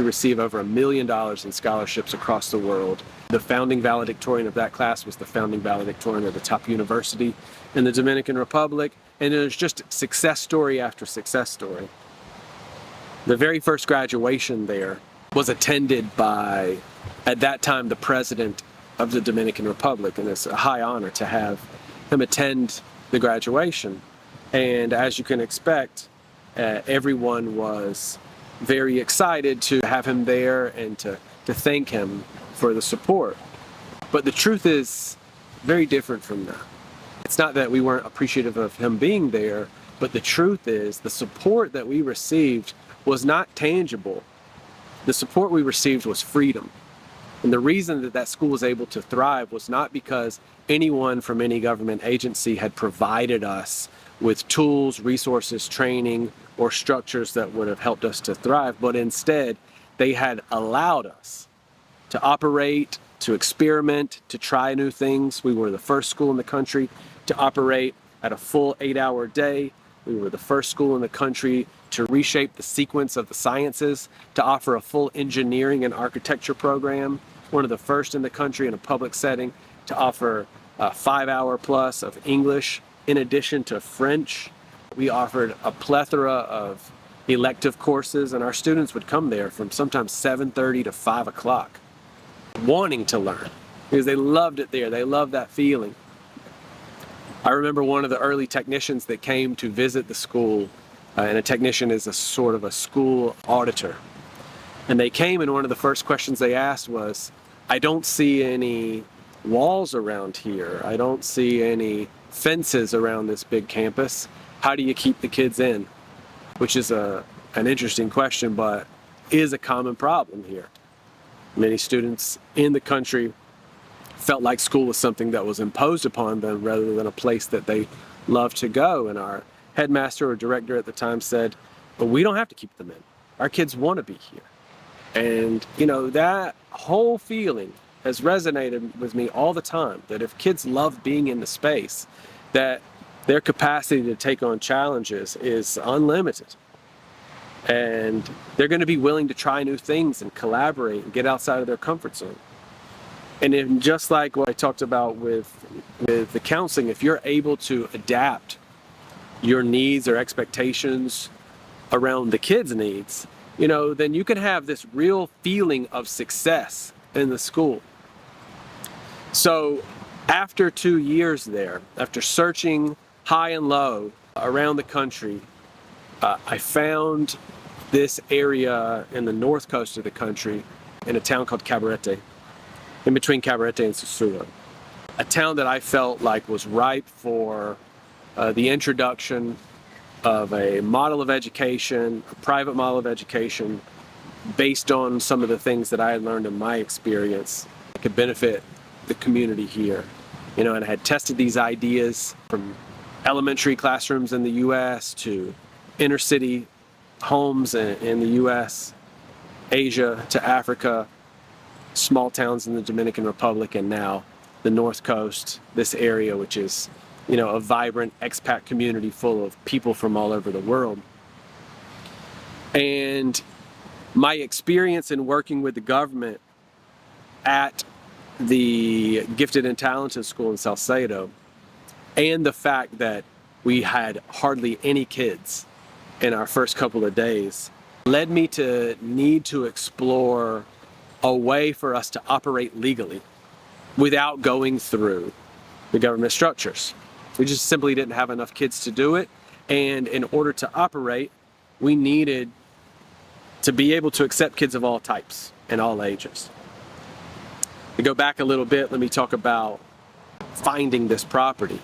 to receive over $1 million in scholarships across the world. The founding valedictorian of that class was the founding valedictorian of the top university in the Dominican Republic, and it was just success story after success story. The very first graduation there was attended by, at that time, the president of the Dominican Republic, and it's a high honor to have him attend the graduation. And as you can expect, everyone was very excited to have him there and to thank him for the support. But the truth is very different from that. It's not that we weren't appreciative of him being there, but the truth is the support that we received was not tangible. The support we received was freedom. And the reason that that school was able to thrive was not because anyone from any government agency had provided us with tools, resources, training, or structures that would have helped us to thrive, but instead they had allowed us to operate, to experiment, to try new things. We were the first school in the country to operate at a full 8-hour day. We were the first school in the country to reshape the sequence of the sciences, to offer a full engineering and architecture program. One of the first in the country in a public setting to offer a 5-hour plus of English in addition to French. We offered a plethora of elective courses, and our students would come there from sometimes 7:30 to 5 o'clock wanting to learn because they loved it there. They loved that feeling. I remember one of the early technicians that came to visit the school, and a technician is a sort of a school auditor. And they came, and one of the first questions they asked was, I don't see any walls around here. I don't see any fences around this big campus. How do you keep the kids in? Which is an interesting question, but is a common problem here. Many students in the country felt like school was something that was imposed upon them rather than a place that they loved to go. And our headmaster or director at the time said, but we don't have to keep them in. Our kids want to be here. And, you know, that whole feeling has resonated with me all the time, that if kids love being in the space, that their capacity to take on challenges is unlimited. And they're going to be willing to try new things and collaborate and get outside of their comfort zone. And just like what I talked about with the counseling, if you're able to adapt your needs or expectations around the kids' needs, you know, then you can have this real feeling of success in the school. So after 2 years there, after searching high and low around the country, I found this area in the north coast of the country in a town called Cabarete, in between Cabarete and Sosúa. A town that I felt like was ripe for the introduction of a model of education, a private model of education, based on some of the things that I had learned in my experience that could benefit the community here. You know, and I had tested these ideas from elementary classrooms in the U.S. to inner city homes in the U.S., Asia to Africa, small towns in the Dominican Republic, and now the North Coast, this area, which is, you know, a vibrant expat community full of people from all over the world. And my experience in working with the government at the Gifted and Talented School in Salcedo, and the fact that we had hardly any kids in our first couple of days, led me to need to explore a way for us to operate legally without going through the government structures. We just simply didn't have enough kids to do it, and in order to operate, we needed to be able to accept kids of all types and all ages. To go back a little bit, let me talk about finding this property.